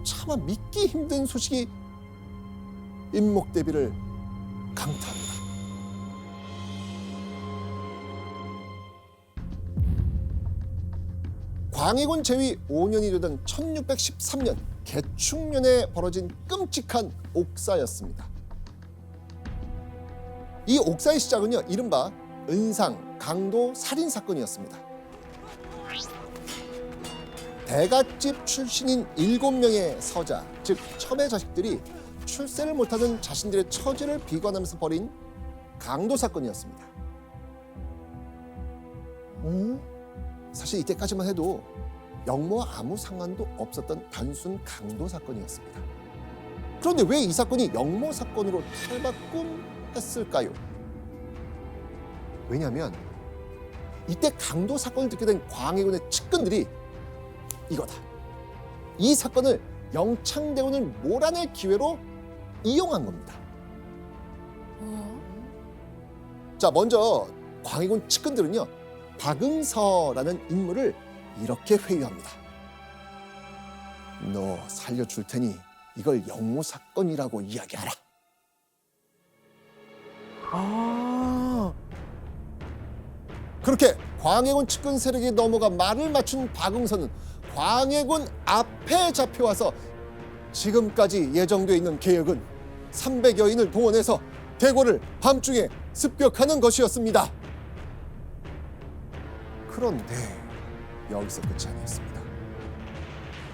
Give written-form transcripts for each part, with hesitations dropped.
차마 믿기 힘든 소식이 인목대비를 강타합니다. 광해군 제위 5년이 되던 1613년 개축년에 벌어진 끔찍한 옥사였습니다. 이 옥사의 시작은요, 이른바 은상 강도 살인 사건이었습니다. 대갓집 출신인 7명의 서자, 즉 첨의 자식들이 출세를 못하는 자신들의 처지를 비관하면서 벌인 강도 사건이었습니다. 사실 이때까지만 해도 영모와 아무 상관도 없었던 단순 강도 사건이었습니다. 그런데 왜 이 사건이 영모 사건으로 탈바꿈했을까요? 왜냐하면 이때 강도 사건을 듣게 된 광해군의 측근들이 이거다. 이 사건을 영창대군을 몰아낼 기회로 이용한 겁니다. 자, 먼저 광해군 측근들은요, 박응서라는 인물을 이렇게 회유합니다. 너 살려줄 테니 이걸 영모 사건이라고 이야기하라. 그렇게 광해군 측근 세력이 넘어가 말을 맞춘 박응서는 광해군 앞에 잡혀와서 지금까지 예정되어 있는 계획은 300여인을 동원해서 대궐을 밤중에 습격하는 것이었습니다. 그런데 여기서 끝이 아니었습니다.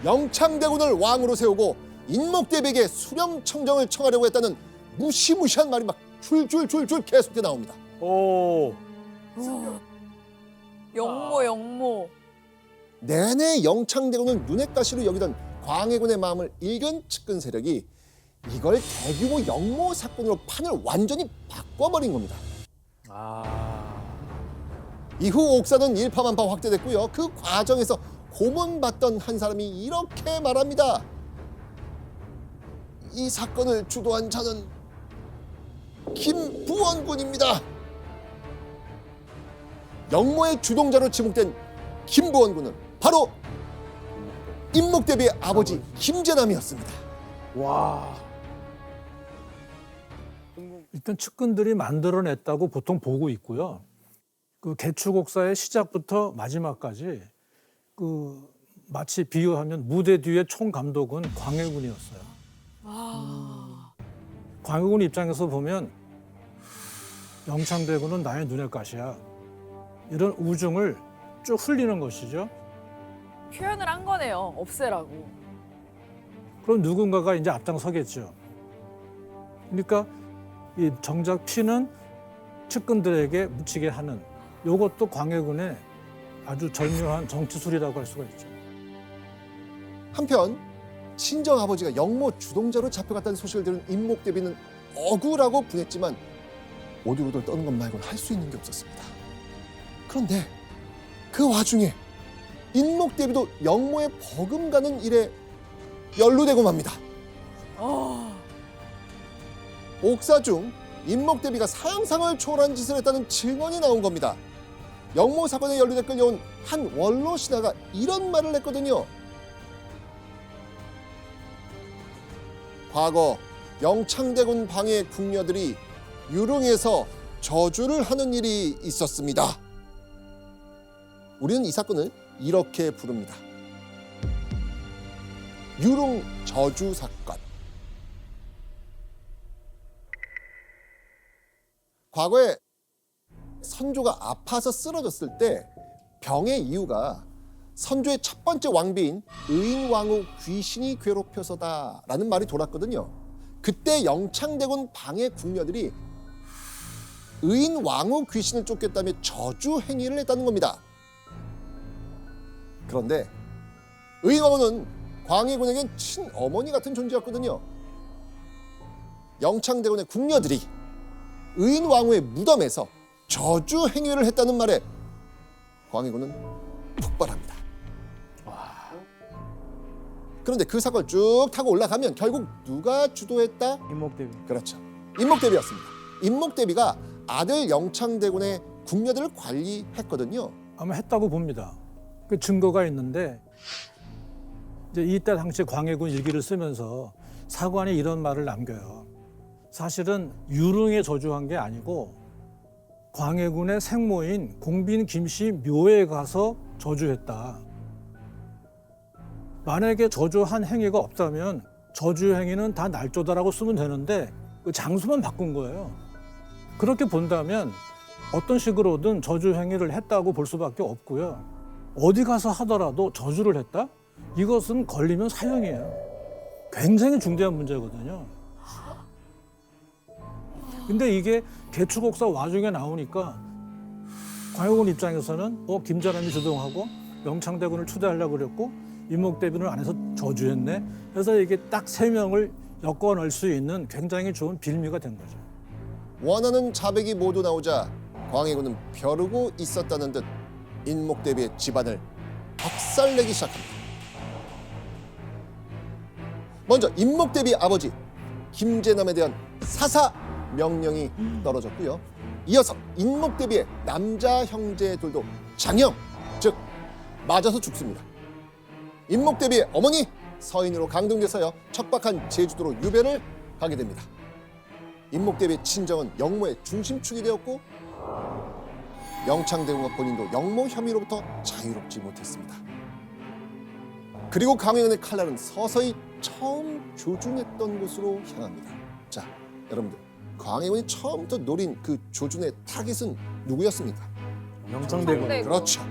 영창대군을 왕으로 세우고 인목대비에게 수령청정을 청하려고 했다는 무시무시한 말이 막 줄줄줄줄 계속돼 나옵니다. 영모. 내내 영창대군을 눈엣 가시로 여기던 광해군의 마음을 읽은 측근 세력이 이걸 대규모 영모 사건으로 판을 완전히 바꿔버린 겁니다. 이후 옥사는 일파만파 확대됐고요. 그 과정에서 고문받던 한 사람이 이렇게 말합니다. 이 사건을 주도한 자는 김부원군입니다. 영모의 주동자로 지목된 김부원군은 바로 인목대비의 아버지 김재남이었습니다. 와. 일단 측근들이 만들어냈다고 보통 보고 있고요. 그 개축옥사의 시작부터 마지막까지 그 마치 비유하면 무대 뒤의 총감독은 광해군이었어요. 광해군 입장에서 보면 영창대군은 나의 눈엣 가시야. 이런 우중을 쭉 흘리는 것이죠. 표현을 한 거네요. 없애라고. 그럼 누군가가 이제 앞장서겠죠. 그러니까 이 정작 피는 측근들에게 묻히게 하는 이것도 광해군의 아주 절묘한 정치술이라고 할 수가 있죠. 한편 친정 아버지가 영모 주동자로 잡혀갔다는 소식을 들은 인목대비는 억울하고 분했지만 오들오들 떠는 것 말고는 할 수 있는 게 없었습니다. 그런데 그 와중에 인목대비도 영모의 버금가는 일에 연루되고 맙니다. 옥사 중 인목대비가 사형상을 초월한 짓을 했다는 증언이 나온 겁니다. 영모 사건에 연루돼 끌려온 한 원로 신하가 이런 말을 했거든요. 과거 영창대군 방해 궁녀들이 유릉에서 저주를 하는 일이 있었습니다. 우리는 이 사건을 이렇게 부릅니다. 유릉 저주 사건. 과거에 선조가 아파서 쓰러졌을 때 병의 이유가 선조의 첫 번째 왕비인 의인왕후 귀신이 괴롭혀서다라는 말이 돌았거든요. 그때 영창대군 방해 궁녀들이 의인왕후 귀신을 쫓겠다며 저주 행위를 했다는 겁니다. 그런데 의인왕후는 광해군에겐 친어머니 같은 존재였거든요. 영창대군의 궁녀들이 의인왕후의 무덤에서 저주 행위를 했다는 말에 광해군은 폭발합니다. 그런데 그 사건을 쭉 타고 올라가면 결국 누가 주도했다? 인목대비. 그렇죠. 인목대비였습니다. 인목대비가 아들 영창대군의 궁녀들을 관리했거든요. 아마 했다고 봅니다. 그 증거가 있는데 이제 이때 당시 광해군 일기를 쓰면서 사관이 이런 말을 남겨요. 사실은 유릉에 저주한 게 아니고 광해군의 생모인 공빈 김씨 묘에 가서 저주했다. 만약에 저주한 행위가 없다면 저주 행위는 다 날조다라고 쓰면 되는데 그 장소만 바꾼 거예요. 그렇게 본다면 어떤 식으로든 저주 행위를 했다고 볼 수밖에 없고요. 어디 가서 하더라도 저주를 했다? 이것은 걸리면 사형이에요. 굉장히 중대한 문제거든요. 근데 이게 개추곡사 와중에 나오니까 광해군 입장에서는 김자남이 주동하고 영창대군을 초대하려고 그랬고 임목대비는 안에서 저주했네. 그래서 이게 딱 3명을 엮어 넣을 수 있는 굉장히 좋은 빌미가 된 거죠. 원하는 자백이 모두 나오자 광해군은 벼르고 있었다는 듯 인목대비의 집안을 박살내기 시작합니다. 먼저 인목대비 아버지 김제남에 대한 사사 명령이 떨어졌고요. 이어서 인목대비의 남자 형제들도 장형, 즉 맞아서 죽습니다. 인목대비의 어머니 서인으로 강등돼서요 척박한 제주도로 유배를 가게 됩니다. 인목대비의 친정은 영모의 중심축이 되었고 영창대군과 본인도 영모 혐의로부터 자유롭지 못했습니다. 그리고 광해군의 칼날은 서서히 처음 조준했던 곳으로 향합니다. 자, 여러분들 광해군이 처음부터 노린 그 조준의 타깃은 누구였습니까? 영창대군. 그렇죠.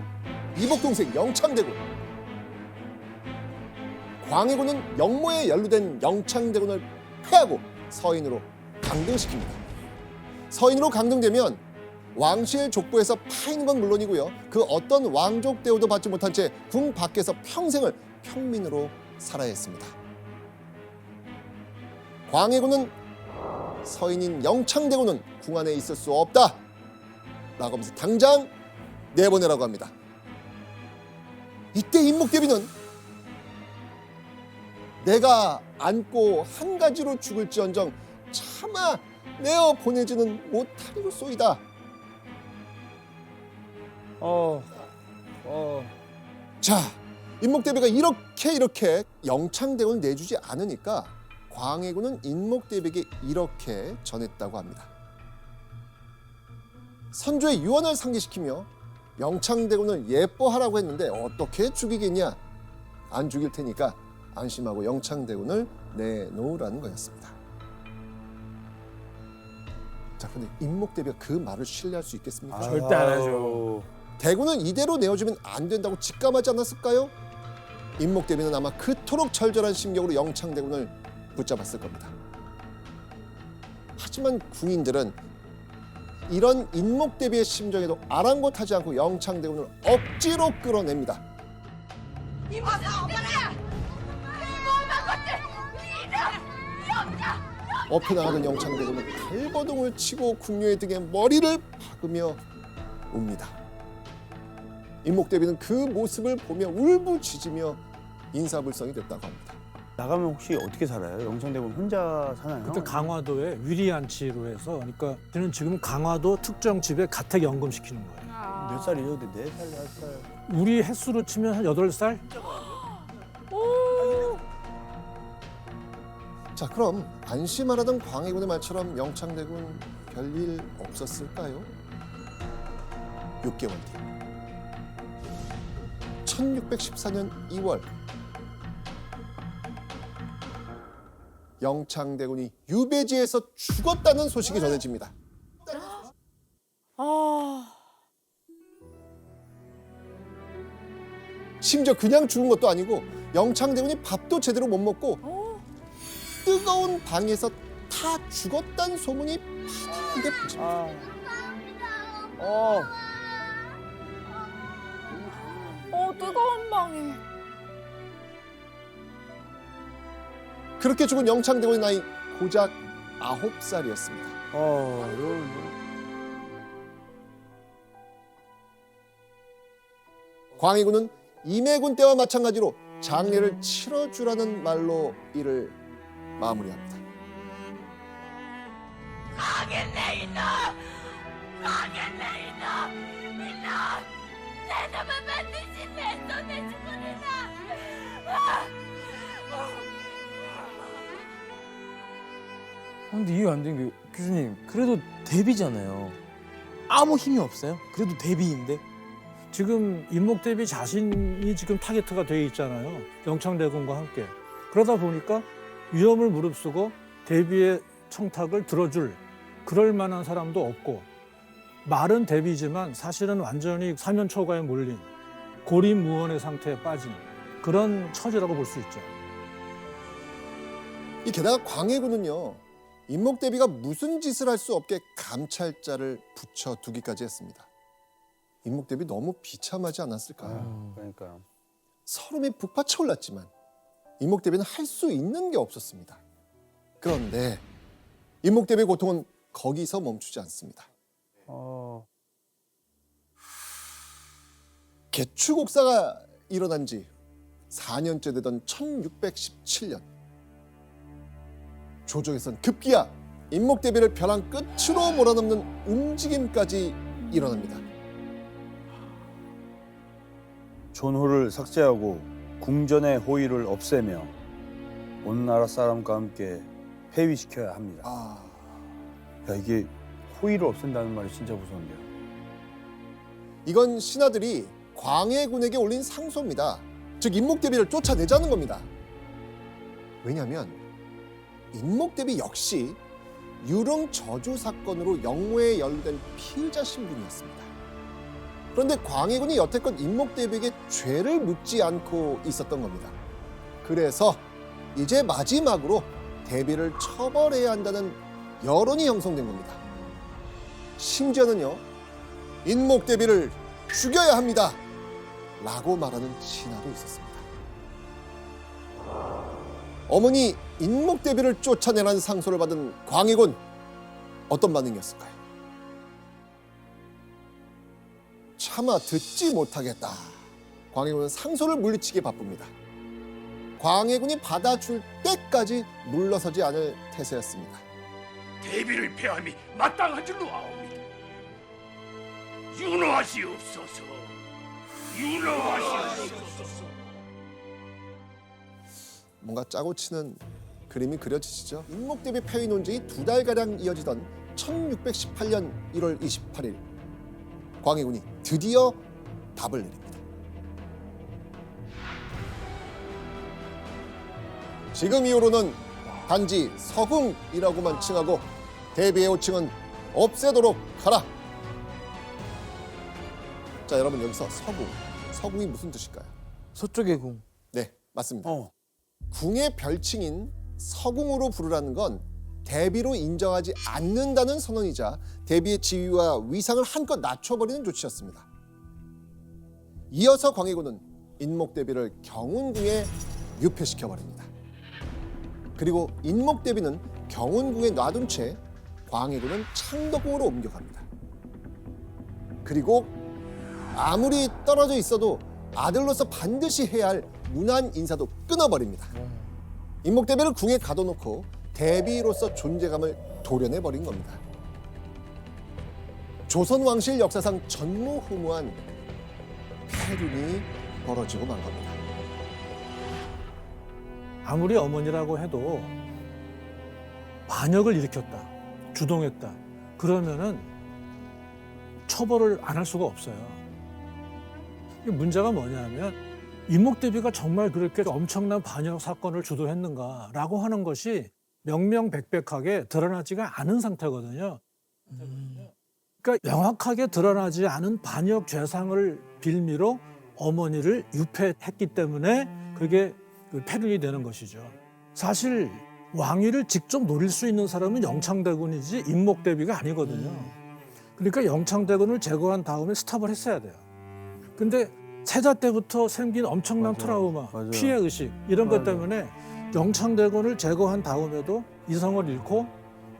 이복 동생 영창대군. 광해군은 영모에 연루된 영창대군을 패하고 서인으로 강등시킵니다. 서인으로 강등되면 왕실 족보에서 파이는 건 물론이고요. 그 어떤 왕족 대우도 받지 못한 채 궁 밖에서 평생을 평민으로 살아야 했습니다. 광해군은 서인인 영창대군은 궁 안에 있을 수 없다 라고 하면서 당장 내보내라고 합니다. 이때 인목대비는 내가 안고 한 가지로 죽을지언정 차마 내어 보내지는 못하리로소이다. 자, 인목대비가 이렇게 영창대군을 내주지 않으니까 광해군은 인목대비에게 이렇게 전했다고 합니다. 선조의 유언을 상기시키며 영창대군을 예뻐하라고 했는데 어떻게 죽이겠냐? 안 죽일 테니까 안심하고 영창대군을 내놓으라는 거였습니다. 자, 그런데 인목대비가 그 말을 신뢰할 수 있겠습니까? 절대 안 하죠. 대군은 이대로 내어주면 안 된다고 직감하지 않았을까요? 인목대비는 아마 그토록 절절한 심경으로 영창대군을 붙잡았을 겁니다. 하지만 궁인들은 이런 인목대비의 심정에도 아랑곳하지 않고 영창대군을 억지로 끌어냅니다. 엎혀나가던 영창대군은 발버둥을 치고 궁녀의 등에 머리를 박으며 웁니다. 인목대비는 그 모습을 보며 울부짖으며 인사불성이 됐다고 합니다. 나가면 혹시 어떻게 살아요? 영창대군 혼자 사나요? 그때 강화도에 위리안치로 해서 그러니까 저는 지금 강화도 특정 집에 가택 연금시키는 거예요. 몇 살이죠? 근데 4살, 5살. 우리 횟수로 치면 한 8살? 자, 그럼 안심하라던 광해군의 말처럼 영창대군 별일 없었을까요? 6개월 뒤 1614년 2월 영창대군이 유배지에서 죽었다는 소식이 전해집니다. 심지어 그냥 죽은 것도 아니고 영창대군이 밥도 제대로 못 먹고 뜨거운 방에서 타 죽었다는 소문이 파다하게 퍼집니다. 뜨거운 방에. 그렇게 죽은 영창대군의 나이 고작 9살이었습니다. 광해군은 임해군 때와 마찬가지로 장례를 치러주라는 말로 이를 마무리합니다. 망했네 이놈! 망했네 이놈! 이놈! 내 놈은 반드시 내 손에 죽으리라! 근데 이해 안 되는 게 교수님 그래도 데뷔잖아요. 아무 힘이 없어요? 그래도 데뷔인데? 지금 인목대비 자신이 지금 타겟가 돼 있잖아요. 영창대군과 함께. 그러다 보니까 위험을 무릅쓰고 대비의 청탁을 들어줄 그럴 만한 사람도 없고 말은 대비지만 사실은 완전히 사면초가에 몰린 고립무원의 상태에 빠진 그런 처지라고 볼 수 있죠. 이 게다가 광해군은요, 인목대비가 무슨 짓을 할 수 없게 감찰자를 붙여두기까지 했습니다. 인목대비 너무 비참하지 않았을까요? 그러니까 서름이 북받쳐 올랐지만 인목대비는 할 수 있는 게 없었습니다. 그런데 인목대비의 고통은 거기서 멈추지 않습니다. 개추곡사가 일어난 지 4년째 되던 1617년 조정에선 급기야 인목대비를 벼랑 끝으로 몰아넣는 움직임까지 일어납니다. 존호를 삭제하고 궁전의 호의를 없애며 온 나라 사람과 함께 폐위시켜야 합니다. 야, 이게 호의를 없앤다는 말이 진짜 무서운데요. 이건 신하들이 광해군에게 올린 상소입니다. 즉 인목대비를 쫓아내자는 겁니다. 왜냐하면 인목대비 역시 유령 저주 사건으로 영모에 연루된 피의자 신분이었습니다. 그런데 광해군이 여태껏 인목대비에게 죄를 묻지 않고 있었던 겁니다. 그래서 이제 마지막으로 대비를 처벌해야 한다는 여론이 형성된 겁니다. 심지어는요, 인목대비를 죽여야 합니다 라고 말하는 신하도 있었습니다. 어머니 인목대비를 쫓아내라는 상소를 받은 광해군, 어떤 반응이었을까요? 차마 듣지 못하겠다. 광해군은 상소를 물리치기에 바쁩니다. 광해군이 받아줄 때까지 물러서지 않을 태세였습니다. 대비를 폐함이 마땅한 줄로 아옵니다. 윤호하시옵소서. 윤호하시옵소서. 뭔가 짜고 치는 그림이 그려지시죠? 인목대비 폐위 논쟁이 2달가량 이어지던 1618년 1월 28일 광해군이 드디어 답을 내립니다. 지금 이후로는 단지 서궁이라고만 칭하고 대비의 호칭은 없애도록 하라. 자, 여러분 여기서 서궁, 서궁이 무슨 뜻일까요? 서쪽의 궁. 네, 맞습니다. 궁의 별칭인 서궁으로 부르라는 건 대비로 인정하지 않는다는 선언이자 대비의 지위와 위상을 한껏 낮춰버리는 조치였습니다. 이어서 광해군은 인목대비를 경운궁에 유폐시켜버립니다. 그리고 인목대비는 경운궁에 놔둔 채 광해군은 창덕궁으로 옮겨갑니다. 그리고 아무리 떨어져 있어도 아들로서 반드시 해야 할 문안 인사도 끊어버립니다. 인목대비를 궁에 가둬놓고 대비로서 존재감을 도려내버린 겁니다. 조선 왕실 역사상 전무후무한 폐륜이 벌어지고 만 겁니다. 아무리 어머니라고 해도 반역을 일으켰다, 주동했다. 그러면은 처벌을 안 할 수가 없어요. 문제가 뭐냐면 인목대비가 정말 그렇게 엄청난 반역 사건을 주도했는가라고 하는 것이 명명백백하게 드러나지가 않은 상태거든요. 그러니까 명확하게 드러나지 않은 반역 죄상을 빌미로 어머니를 유폐했기 때문에 그게 폐륜이 되는 것이죠. 사실 왕위를 직접 노릴 수 있는 사람은 영창대군이지 인목대비가 아니거든요. 그러니까 영창대군을 제거한 다음에 스탑을 했어야 돼요. 근데 세자 때부터 생긴 엄청난 트라우마, 피해의식 이런 것 때문에 영창대군을 제거한 다음에도 이성을 잃고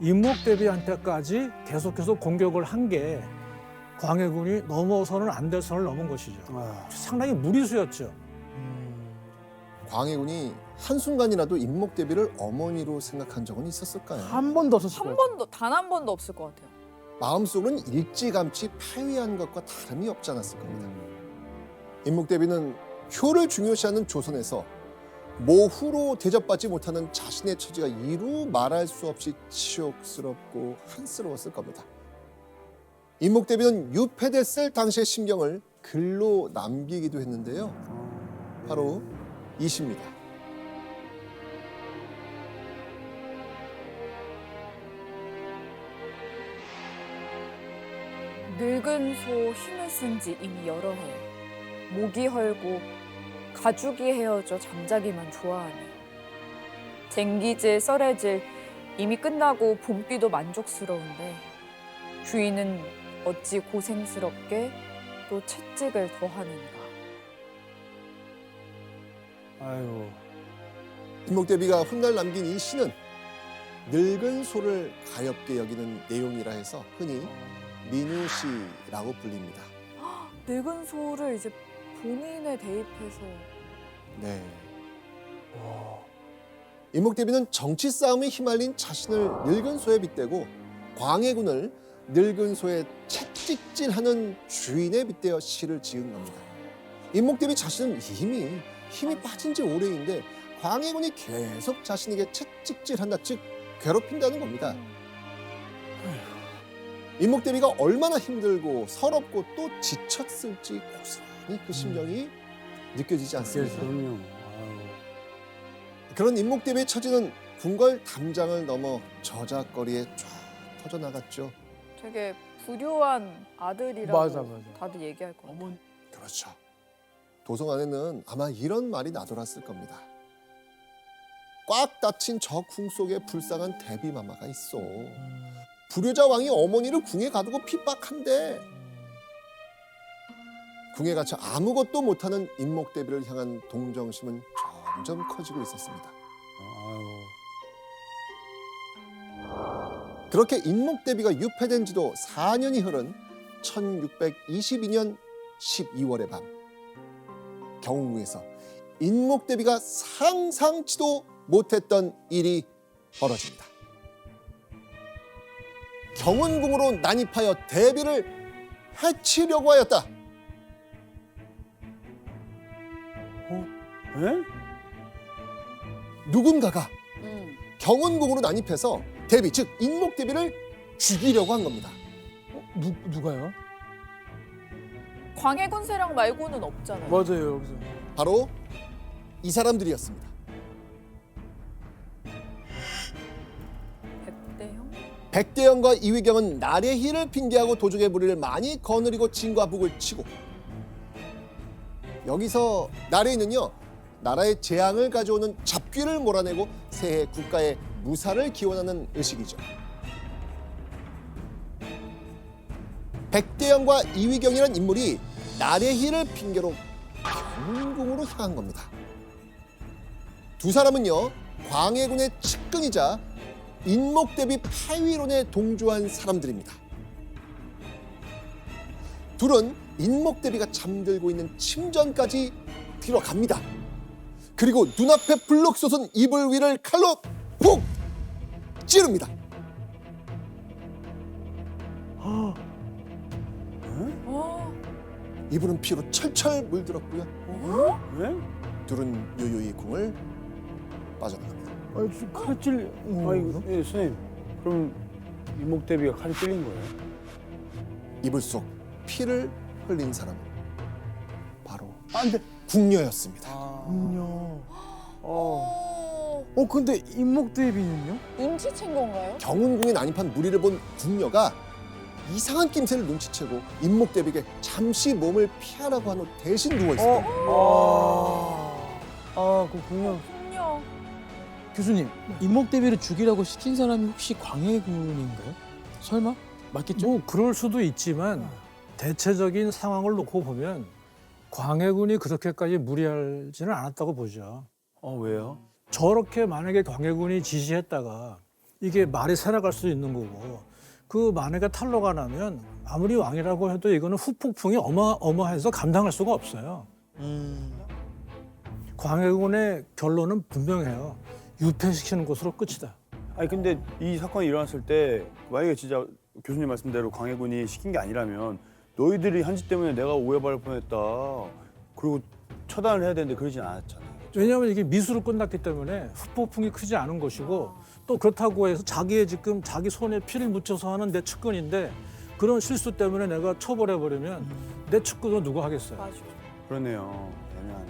인목대비한테까지 계속해서 공격을 한 게 광해군이 넘어서는 안 될 선을 넘은 것이죠. 상당히 무리수였죠. 광해군이 한순간이라도 인목대비를 어머니로 생각한 적은 있었을까요? 한 번도 없었을 한 거예요. 번도 단 한 번도 없을 것 같아요. 마음속으로는 일찌감치 폐위한 것과 다름이 없지 않았을 겁니다. 인목대비는 효를 중요시하는 조선에서 모후로 대접받지 못하는 자신의 처지가 이루 말할 수 없이 치욕스럽고 한스러웠을 겁니다. 임목대비는 유폐됐을 당시의 심경을 글로 남기기도 했는데요. 바로 이 시입니다. 늙은 소 힘을 쓴 지 이미 여러 해. 목이 헐고 가죽이 헤어져 잠자기만 좋아하니. 쟁기질 썰해질 이미 끝나고 봄비도 만족스러운데 주인은 어찌 고생스럽게 또 채찍을 더하는가. 아유. 임목대비가 훗날 남긴 이 시는 늙은 소를 가엽게 여기는 내용이라 해서 흔히 민우시라고 불립니다. 늙은 소를 이제 본인에 대입해서 네. 임목대비는 정치 싸움에 휘말린 자신을 늙은 소에 빗대고 광해군을 늙은 소의 채찍질하는 주인에 빗대어 시를 지은 겁니다. 임목대비 자신은 이미 힘이 빠진 지 오래인데 광해군이 계속 자신에게 채찍질한다, 즉 괴롭힌다는 겁니다. 임목대비가 얼마나 힘들고 서럽고 또 지쳤을지 고스란히 그 심정이 느껴지지 않습니까? 그럼요. 아유. 그런 임목대비의 처지는 궁궐 담장을 넘어 저작거리에 쫙 퍼져나갔죠. 되게 불효한 아들이라고 맞아. 다들 얘기할 것 같아요. 그렇죠. 도성 안에는 아마 이런 말이 나돌았을 겁니다. 꽉 닫힌 저 궁 속에 불쌍한 대비마마가 있어. 불효자 왕이 어머니를 궁에 가두고 핍박한대. 궁에 갇혀 아무것도 못하는 임목대비를 향한 동정심은 점점 커지고 있었습니다. 아유. 그렇게 임목대비가 유폐된 지도 4년이 흐른 1622년 12월의 밤, 경운궁에서 임목대비가 상상치도 못했던 일이 벌어집니다. 경운궁으로 난입하여 대비를 해치려고 하였다. 예? 누군가가 경운궁으로 난입해서 대비, 즉 임목대비를 죽이려고 한 겁니다. 누가요? 광해군 세력 말고는 없잖아요. 맞아요 여기서. 바로 이 사람들이었습니다. 백대형? 백대영과 이휘경은 나래희를 핑계하고 도적의 무리를 많이 거느리고 진과 북을 치고, 여기서 나래희는요, 나라의 재앙을 가져오는 잡귀를 몰아내고 새해 국가의 무사를 기원하는 의식이죠. 백대영과 이휘경이라는 인물이 나래희를 핑계로 경운궁으로 향한 겁니다. 두 사람은요, 광해군의 측근이자 임목대비 파위론에 동조한 사람들입니다. 둘은 임목대비가 잠들고 있는 침전까지 들어갑니다. 그리고 눈앞에 불룩 솟은 이불 위를 칼로 푹 찌릅니다. 어? 이불은 피로 철철 물들었고요. 예? 둘은 유유히 궁을 빠져나갑니다. 아니 칼질. 아이고, 예, 선생님. 그럼 이목대비가 칼이 찔린 거예요? 이불 속 피를 흘린 사람은 바로 안 돼. 궁녀였습니다. 근데 임목대비는요? 눈치챈 건가요? 경운궁에 난입한 무리를 본 궁녀가 이상한 낌새를 눈치채고 임목대비에게 잠시 몸을 피하라고 한 후 대신 누워 있었다. 그렇군요. 분명 교수님, 임목대비를 죽이라고 시킨 사람이 혹시 광해군인가요? 설마? 맞겠죠? 뭐 그럴 수도 있지만 대체적인 상황을 놓고 보면 광해군이 그렇게까지 무리하지는 않았다고 보죠. 왜요? 저렇게 만약에 광해군이 지시했다가 이게 말이 새나갈 수 있는 거고, 그 만약에 탄로가 나면 아무리 왕이라고 해도 이거는 후폭풍이 어마어마해서 감당할 수가 없어요. 광해군의 결론은 분명해요. 유폐시키는 것으로 끝이다. 아니 근데 이 사건이 일어났을 때 만약에 진짜 교수님 말씀대로 광해군이 시킨 게 아니라면 너희들이 한 짓 때문에 내가 오해받을 뻔했다. 그리고 처단을 해야 되는데 그러진 않았잖아요. 왜냐하면 이게 미수로 끝났기 때문에 후폭풍이 크지 않은 것이고 또 그렇다고 해서 자기의 지금 자기 손에 피를 묻혀서 하는 내 측근인데 그런 실수 때문에 내가 처벌해버리면 내 측근은 누가 하겠어요. 맞아. 그러네요. 애매하네.